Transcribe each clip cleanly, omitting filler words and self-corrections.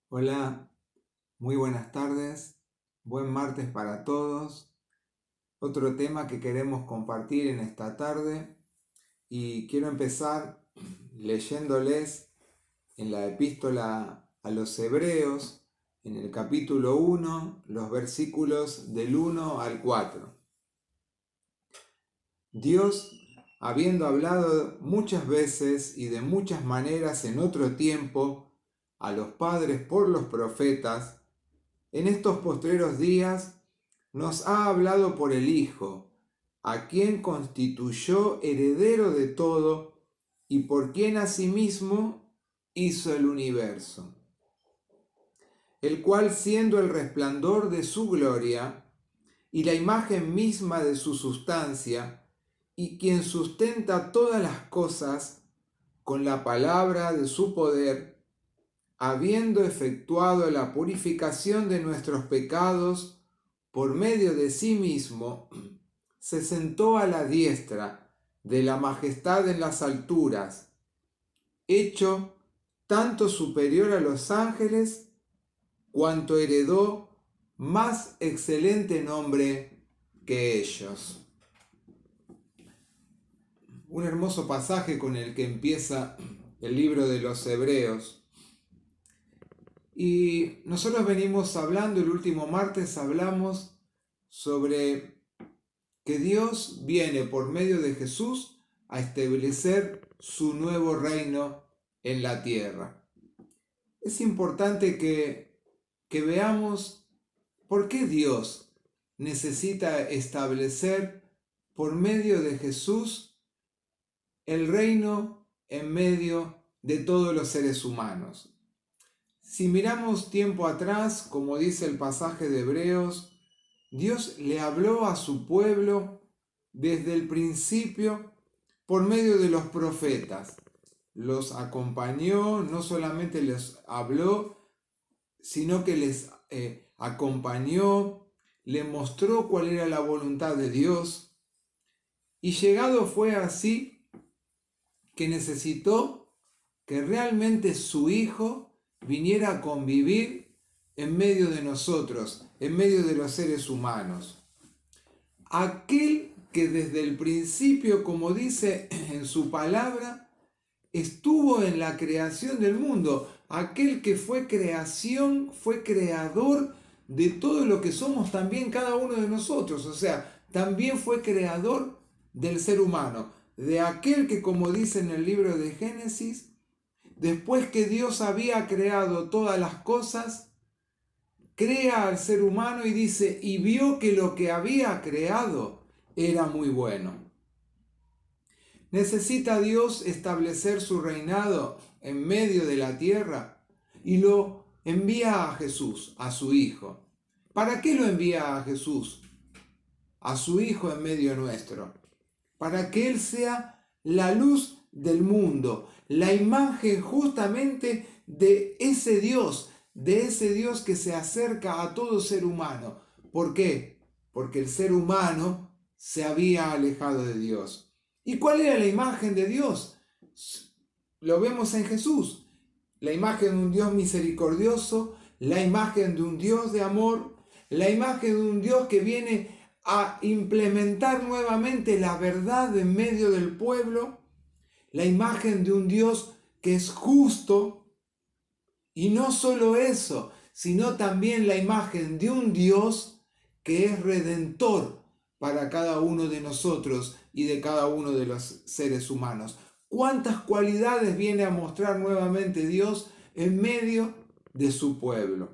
Hola, muy buenas tardes, buen martes para todos. Otro tema que queremos compartir en esta tarde y quiero empezar leyéndoles en la epístola a los Hebreos, en el capítulo 1, los versículos del 1 al 4. Dios, habiendo hablado muchas veces y de muchas maneras en otro tiempo a los padres por los profetas, en estos postreros días nos ha hablado por el Hijo, a quien constituyó heredero de todo y por quien asimismo hizo el universo, el cual siendo el resplandor de su gloria y la imagen misma de su sustancia, y quien sustenta todas las cosas con la palabra de su poder, habiendo efectuado la purificación de nuestros pecados por medio de sí mismo, se sentó a la diestra de la majestad en las alturas, hecho tanto superior a los ángeles, cuanto heredó más excelente nombre que ellos. Un hermoso pasaje con el que empieza el libro de los Hebreos. Y nosotros venimos hablando, el último martes hablamos sobre que Dios viene por medio de Jesús a establecer su nuevo reino en la tierra. Es importante que veamos por qué Dios necesita establecer por medio de Jesús el reino en medio de todos los seres humanos. Si miramos tiempo atrás, como dice el pasaje de Hebreos, Dios le habló a su pueblo desde el principio por medio de los profetas. Los acompañó, no solamente les habló, sino que les acompañó, le mostró cuál era la voluntad de Dios. Y llegado fue así que necesitó que realmente su Hijo viniera a convivir en medio de nosotros, en medio de los seres humanos. Aquel que desde el principio, como dice en su palabra, estuvo en la creación del mundo. Aquel que fue creación, fue creador de todo lo que somos también cada uno de nosotros. O sea, también fue creador del ser humano. De aquel que, como dice en el libro de Génesis, después que Dios había creado todas las cosas, crea al ser humano y dice, y vio que lo que había creado era muy bueno. ¿Necesita Dios establecer su reinado en medio de la tierra? Y lo envía a Jesús, a su Hijo. ¿Para qué lo envía a Jesús? A su Hijo en medio nuestro. Para que Él sea la luz del mundo, la imagen justamente de ese Dios que se acerca a todo ser humano. ¿Por qué? Porque el ser humano se había alejado de Dios. ¿Y cuál era la imagen de Dios? Lo vemos en Jesús. La imagen de un Dios misericordioso, la imagen de un Dios de amor, la imagen de un Dios que viene a implementar nuevamente la verdad en medio del pueblo, la imagen de un Dios que es justo, y no solo eso, sino también la imagen de un Dios que es redentor para cada uno de nosotros y de cada uno de los seres humanos. ¿Cuántas cualidades viene a mostrar nuevamente Dios en medio de su pueblo?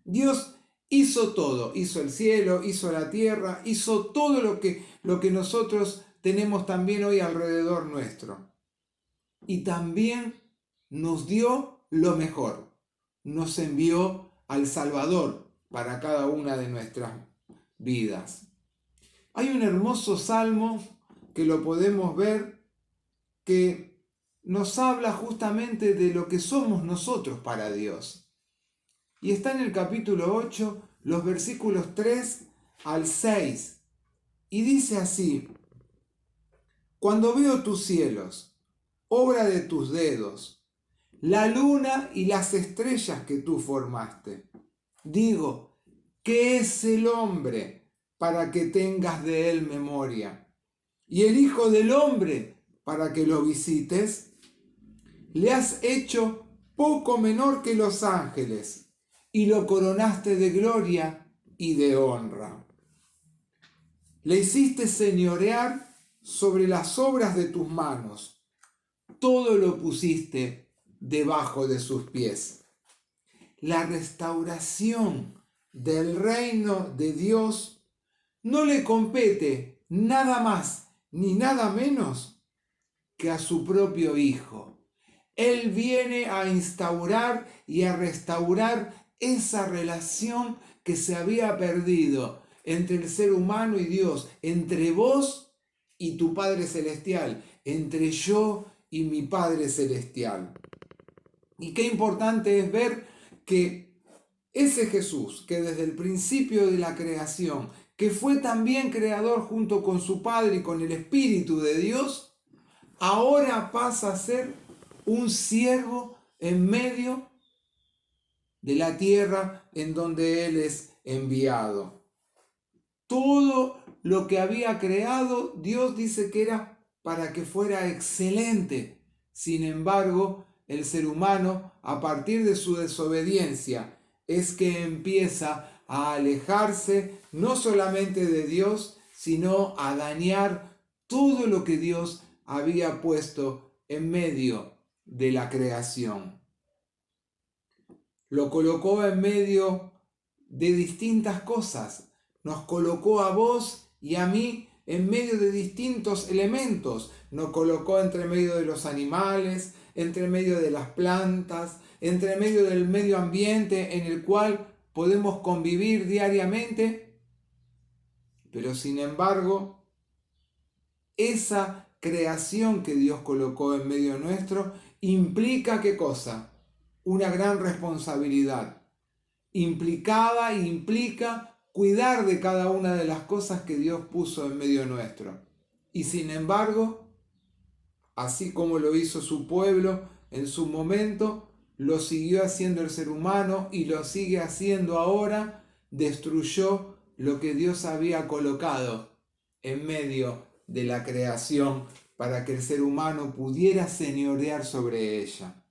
Dios hizo todo, hizo el cielo, hizo la tierra, hizo todo lo que nosotros tenemos también hoy alrededor nuestro. Y también nos dio lo mejor, nos envió al Salvador para cada una de nuestras vidas. Hay un hermoso salmo que lo podemos ver que nos habla justamente de lo que somos nosotros para Dios. Y está en el capítulo 8, los versículos 3 al 6. Y dice así: Cuando veo tus cielos, obra de tus dedos, la luna y las estrellas que tú formaste. Digo, ¿qué es el hombre para que tengas de él memoria? Y el Hijo del Hombre para que lo visites. Le has hecho poco menor que los ángeles y lo coronaste de gloria y de honra. Le hiciste señorear sobre las obras de tus manos. Todo lo pusiste debajo de sus pies. La restauración del reino de Dios no le compete nada más ni nada menos que a su propio Hijo. Él viene a instaurar y a restaurar esa relación que se había perdido entre el ser humano y Dios, entre vos y tu Padre Celestial, entre yo y mi Padre Celestial. Y qué importante es ver que ese Jesús, que desde el principio de la creación, que fue también creador junto con su Padre y con el Espíritu de Dios, ahora pasa a ser un siervo en medio de la tierra en donde Él es enviado. Todo lo que había creado, Dios dice que era para que fuera excelente. Sin embargo, el ser humano, a partir de su desobediencia, es que empieza a alejarse no solamente de Dios, sino a dañar todo lo que Dios había puesto en medio de la creación. Lo colocó en medio de distintas cosas. Nos colocó a vos y a mí en medio de distintos elementos. Nos colocó entre medio de los animales, entre medio de las plantas, entre medio del medio ambiente en el cual podemos convivir diariamente. Pero sin embargo, esa creación que Dios colocó en medio nuestro implica ¿qué cosa? Una gran responsabilidad. Implica cuidar de cada una de las cosas que Dios puso en medio nuestro. Y sin embargo, así como lo hizo su pueblo en su momento, lo siguió haciendo el ser humano y lo sigue haciendo ahora, destruyó lo que Dios había colocado en medio de la creación para que el ser humano pudiera señorear sobre ella.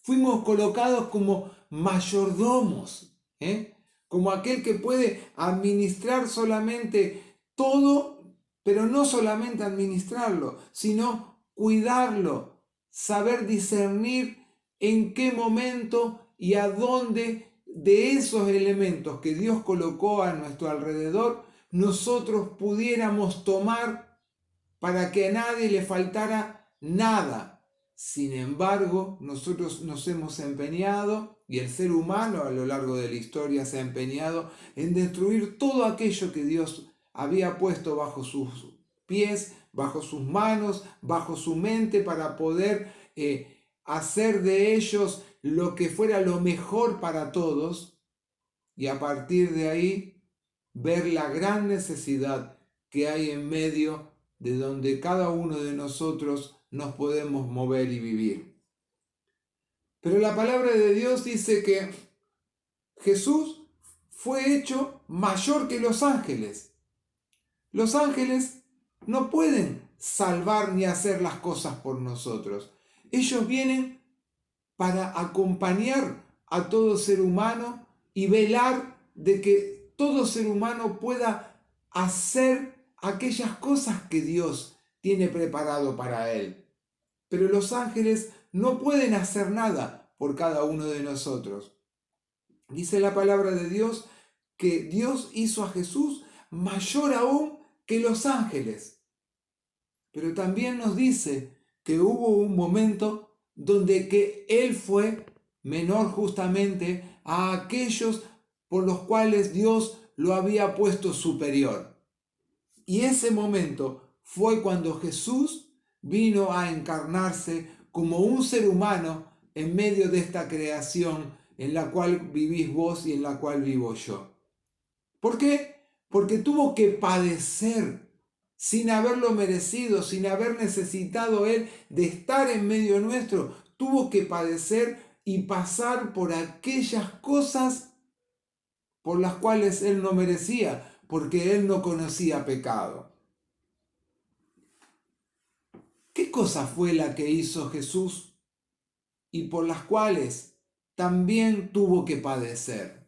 Fuimos colocados como mayordomos, como aquel que puede administrar solamente todo, pero no solamente administrarlo, sino cuidarlo, saber discernir en qué momento y a dónde de esos elementos que Dios colocó a nuestro alrededor, nosotros pudiéramos tomar para que a nadie le faltara nada. Sin embargo, nosotros nos hemos empeñado, y el ser humano a lo largo de la historia se ha empeñado en destruir todo aquello que Dios había puesto bajo sus pies, bajo sus manos, bajo su mente, para poder hacer de ellos lo que fuera lo mejor para todos, y a partir de ahí ver la gran necesidad que hay en medio de donde cada uno de nosotros nos podemos mover y vivir. Pero la palabra de Dios dice que Jesús fue hecho mayor que los ángeles. Los ángeles no pueden salvar ni hacer las cosas por nosotros. Ellos vienen para acompañar a todo ser humano y velar de que todo ser humano pueda hacer aquellas cosas que Dios tiene preparado para él. Pero los ángeles no pueden hacer nada por cada uno de nosotros. Dice la palabra de Dios que Dios hizo a Jesús mayor aún que los ángeles. Pero también nos dice que hubo un momento donde que Él fue menor justamente a aquellos por los cuales Dios lo había puesto superior. Y ese momento fue cuando Jesús vino a encarnarse como un ser humano en medio de esta creación en la cual vivís vos y en la cual vivo yo. ¿Por qué? Porque tuvo que padecer sin haberlo merecido, sin haber necesitado Él de estar en medio nuestro. tuvo que padecer y pasar por aquellas cosas por las cuales él no merecía, porque él no conocía pecado. ¿Qué cosa fue la que hizo Jesús y por las cuales también tuvo que padecer?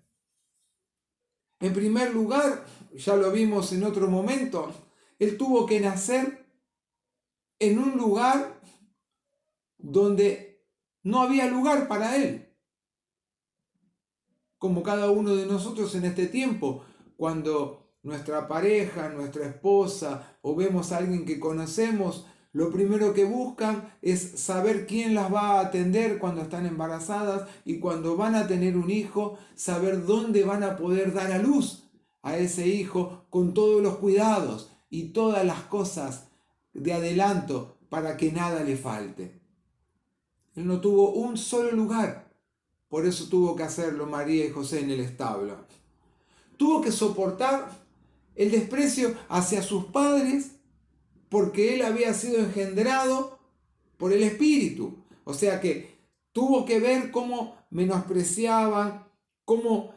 En primer lugar, ya lo vimos en otro momento, él tuvo que nacer en un lugar donde no había lugar para él. Como cada uno de nosotros en este tiempo, cuando nuestra pareja, nuestra esposa o vemos a alguien que conocemos, lo primero que buscan es saber quién las va a atender cuando están embarazadas y cuando van a tener un hijo, saber dónde van a poder dar a luz a ese hijo con todos los cuidados y todas las cosas de adelanto para que nada le falte. Él no tuvo un solo lugar, por eso tuvo que hacerlo María y José en el establo. Tuvo que soportar el desprecio hacia sus padres porque él había sido engendrado por el Espíritu. O sea que tuvo que ver cómo menospreciaban, cómo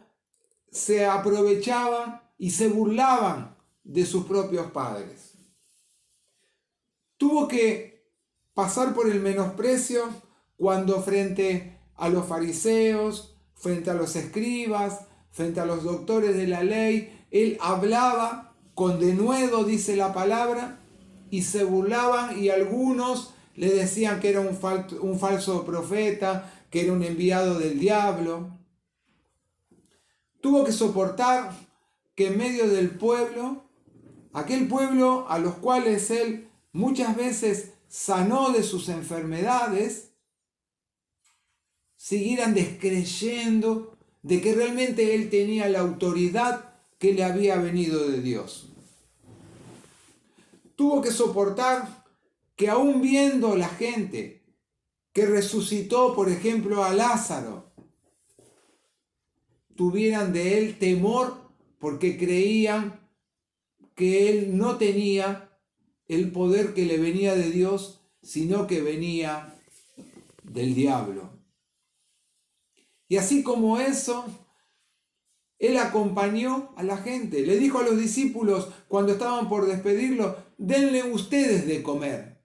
se aprovechaban y se burlaban de sus propios padres. Tuvo que pasar por el menosprecio cuando frente a los fariseos, frente a los escribas, frente a los doctores de la ley, él hablaba con denuedo, dice la palabra, y se burlaban y algunos le decían que era un falso profeta, que era un enviado del diablo. Tuvo que soportar que en medio del pueblo, aquel pueblo a los cuales él muchas veces sanó de sus enfermedades, siguieran descreyendo de que realmente él tenía la autoridad que le había venido de Dios. Tuvo que soportar que aún viendo la gente que resucitó, por ejemplo, a Lázaro, tuvieran de él temor porque creían que él no tenía el poder que le venía de Dios, sino que venía del diablo. Y así como eso, él acompañó a la gente. Le dijo a los discípulos cuando estaban por despedirlo, denle ustedes de comer.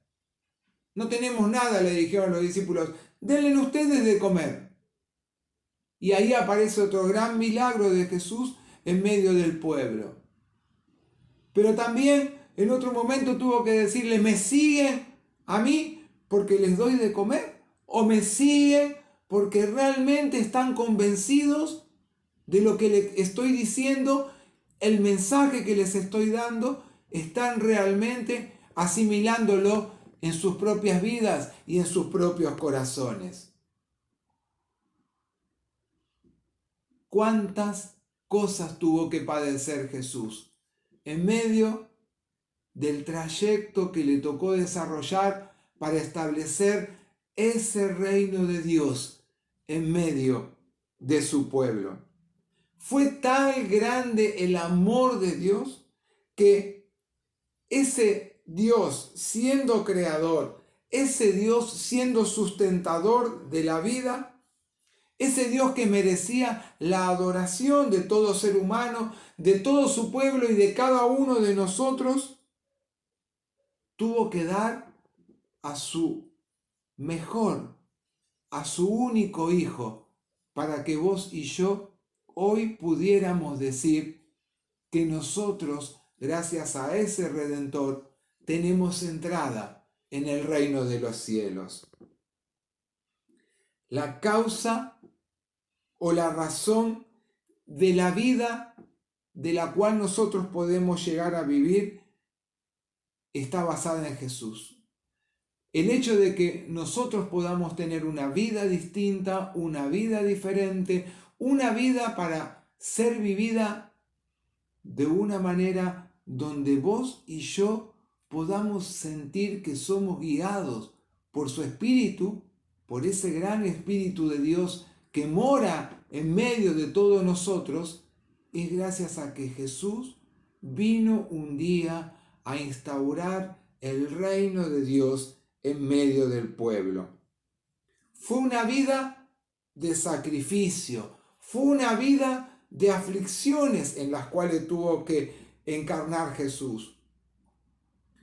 No tenemos nada, le dijeron los discípulos, denle ustedes de comer. Y ahí aparece otro gran milagro de Jesús en medio del pueblo. Pero también en otro momento tuvo que decirle, ¿me siguen a mí porque les doy de comer? ¿O me siguen porque realmente están convencidos de lo que les estoy diciendo, el mensaje que les estoy dando, están realmente asimilándolo en sus propias vidas y en sus propios corazones? ¿Cuántas cosas tuvo que padecer Jesús en medio del trayecto que le tocó desarrollar para establecer ese reino de Dios en medio de su pueblo? Fue tan grande el amor de Dios que ese Dios siendo creador, ese Dios siendo sustentador de la vida, ese Dios que merecía la adoración de todo ser humano, de todo su pueblo y de cada uno de nosotros, tuvo que dar a su mejor, a su único hijo, para que vos y yo hoy pudiéramos decir que nosotros, gracias a ese Redentor, tenemos entrada en el reino de los cielos. La causa o la razón de la vida de la cual nosotros podemos llegar a vivir está basada en Jesús. El hecho de que nosotros podamos tener una vida distinta, una vida diferente, una vida para ser vivida de una manera donde vos y yo podamos sentir que somos guiados por su Espíritu, por ese gran Espíritu de Dios que mora en medio de todos nosotros, es gracias a que Jesús vino un día a instaurar el reino de Dios en medio del pueblo. Fue una vida de sacrificio, fue una vida de aflicciones en las cuales tuvo que encarnar Jesús.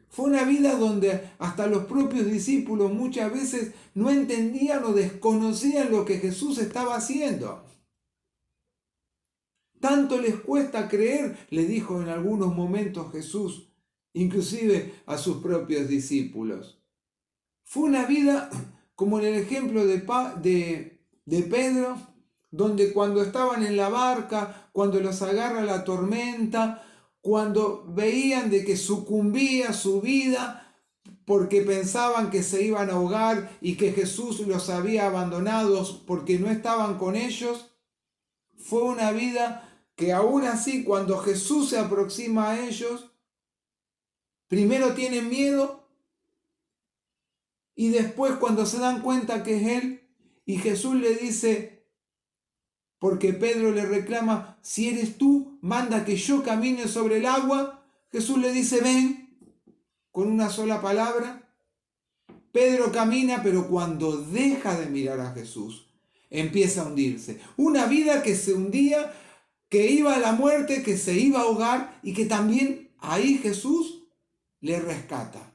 Fue una vida donde hasta los propios discípulos muchas veces no entendían o desconocían lo que Jesús estaba haciendo. Tanto les cuesta creer, le dijo en algunos momentos Jesús, inclusive a sus propios discípulos. Fue una vida como en el ejemplo de Pedro, donde cuando estaban en la barca, cuando los agarra la tormenta, cuando veían de que sucumbía su vida porque pensaban que se iban a ahogar y que Jesús los había abandonado porque no estaban con ellos, fue una vida que aún así cuando Jesús se aproxima a ellos, primero tienen miedo y después cuando se dan cuenta que es Él y Jesús le dice, porque Pedro le reclama, si eres tú, manda que yo camine sobre el agua, Jesús le dice, ven, con una sola palabra. Pedro camina, pero cuando deja de mirar a Jesús, empieza a hundirse. Una vida que se hundía, que iba a la muerte, que se iba a ahogar y que también ahí Jesús le rescata.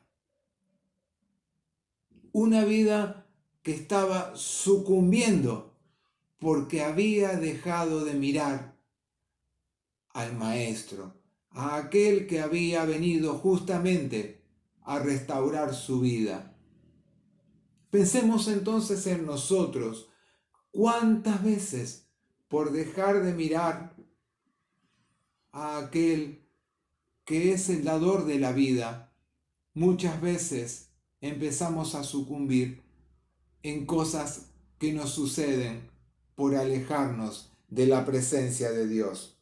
Una vida que estaba sucumbiendo porque había dejado de mirar al Maestro, a aquel que había venido justamente a restaurar su vida. Pensemos entonces en nosotros. ¿Cuántas veces por dejar de mirar a aquel que es el dador de la vida, muchas veces empezamos a sucumbir en cosas que nos suceden por alejarnos de la presencia de Dios?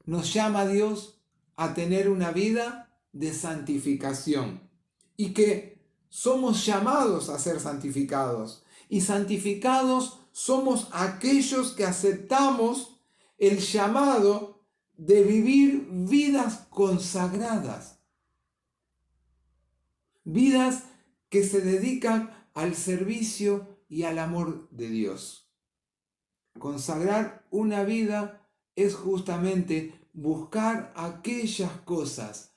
Nos llama Dios a tener una vida de santificación y que somos llamados a ser santificados. Y santificados somos aquellos que aceptamos el llamado de vivir vidas consagradas. Vidas que se dedican al servicio y al amor de Dios. Consagrar una vida es justamente buscar aquellas cosas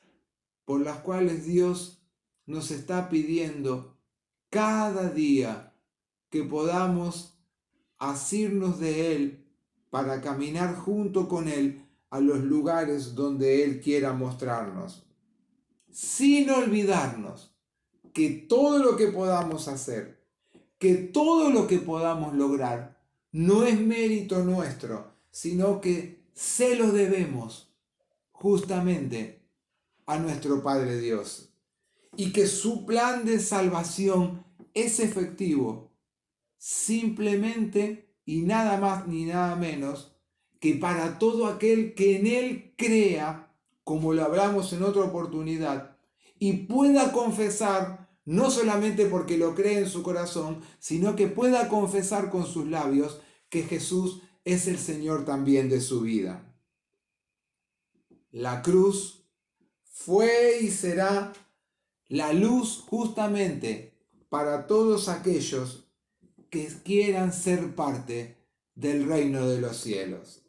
por las cuales Dios nos está pidiendo cada día que podamos asirnos de Él para caminar junto con Él a los lugares donde Él quiera mostrarnos, sin olvidarnos que todo lo que podamos hacer, que todo lo que podamos lograr, no es mérito nuestro, sino que se lo debemos justamente a nuestro Padre Dios. Y que su plan de salvación es efectivo simplemente y nada más ni nada menos que para todo aquel que en Él crea, como lo hablamos en otra oportunidad, y pueda confesar, no solamente porque lo cree en su corazón, sino que pueda confesar con sus labios que Jesús es el Señor también de su vida. La cruz fue y será la luz justamente para todos aquellos que quieran ser parte del reino de los cielos.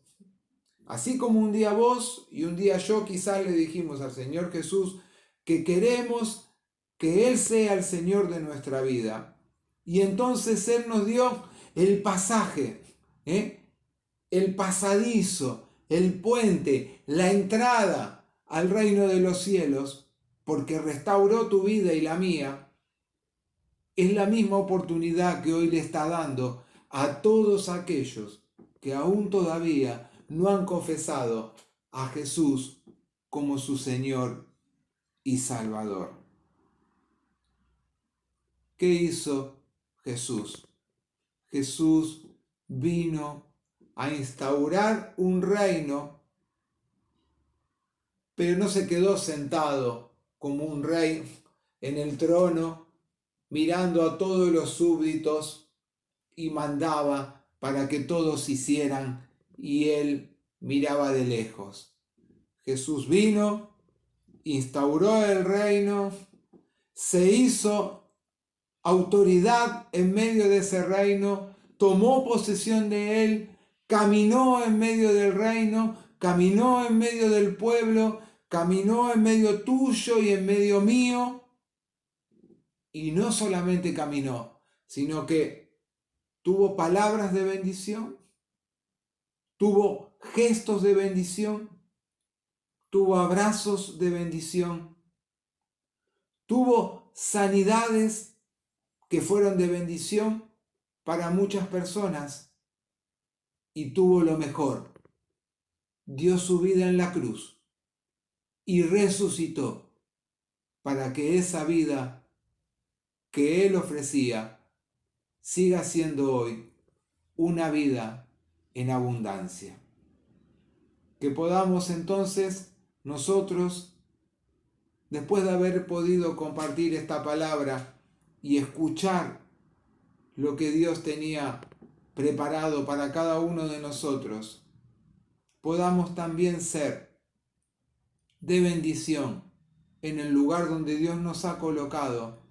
Así como un día vos y un día yo quizás le dijimos al Señor Jesús que queremos que Él sea el Señor de nuestra vida. Y entonces Él nos dio el pasaje, el pasadizo, el puente, la entrada al reino de los cielos, porque restauró tu vida y la mía. Es la misma oportunidad que hoy le está dando a todos aquellos que aún todavía no han confesado a Jesús como su Señor y Salvador. ¿Qué hizo Jesús? Jesús vino a instaurar un reino, pero no se quedó sentado como un rey en el trono, mirando a todos los súbditos y mandaba para que todos hicieran y él miraba de lejos. Jesús vino, instauró el reino, se hizo autoridad en medio de ese reino, tomó posesión de él, caminó en medio del reino, caminó en medio del pueblo, caminó en medio tuyo y en medio mío. Y no solamente caminó, sino que tuvo palabras de bendición, tuvo gestos de bendición, tuvo abrazos de bendición, tuvo sanidades que fueron de bendición para muchas personas y tuvo lo mejor. Dio su vida en la cruz y resucitó para que esa vida que Él ofrecía siga siendo hoy una vida en abundancia. Que podamos entonces nosotros, después de haber podido compartir esta palabra y escuchar lo que Dios tenía preparado para cada uno de nosotros, podamos también ser de bendición en el lugar donde Dios nos ha colocado,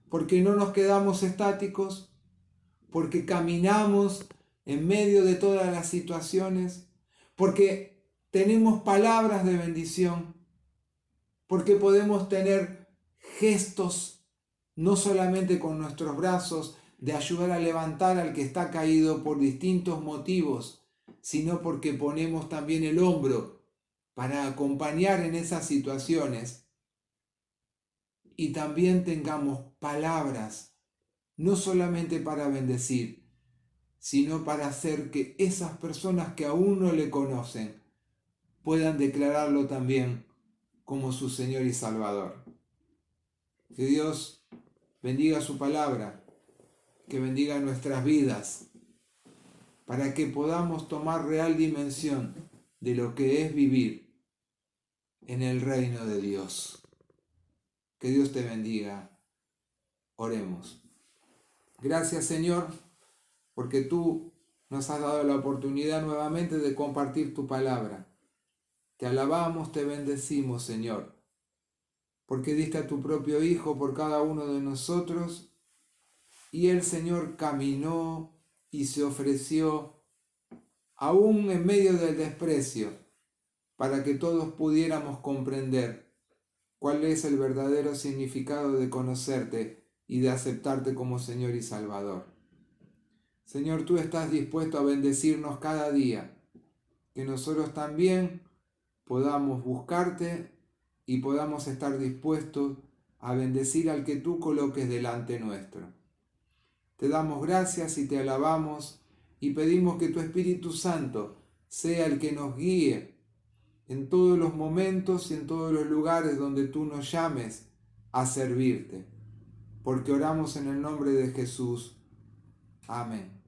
porque no nos quedamos estáticos, porque caminamos en medio de todas las situaciones, porque tenemos palabras de bendición, porque podemos tener gestos, no solamente con nuestros brazos, de ayudar a levantar al que está caído por distintos motivos, sino porque ponemos también el hombro para acompañar en esas situaciones, y también tengamos palabras, no solamente para bendecir, sino para hacer que esas personas que aún no le conocen puedan declararlo también como su Señor y Salvador. Que Dios bendiga su palabra, que bendiga nuestras vidas, para que podamos tomar real dimensión de lo que es vivir en el reino de Dios. Que Dios te bendiga. Oremos. Gracias, Señor, porque tú nos has dado la oportunidad nuevamente de compartir tu palabra. Te alabamos, te bendecimos, Señor, porque diste a tu propio Hijo por cada uno de nosotros, y el Señor caminó y se ofreció, aún en medio del desprecio, para que todos pudiéramos comprender cuál es el verdadero significado de conocerte y de aceptarte como Señor y Salvador. Señor, tú estás dispuesto a bendecirnos cada día, que nosotros también podamos buscarte y podamos estar dispuestos a bendecir al que tú coloques delante nuestro. Te damos gracias y te alabamos y pedimos que tu Espíritu Santo sea el que nos guíe en todos los momentos y en todos los lugares donde tú nos llames a servirte, porque oramos en el nombre de Jesús. Amén.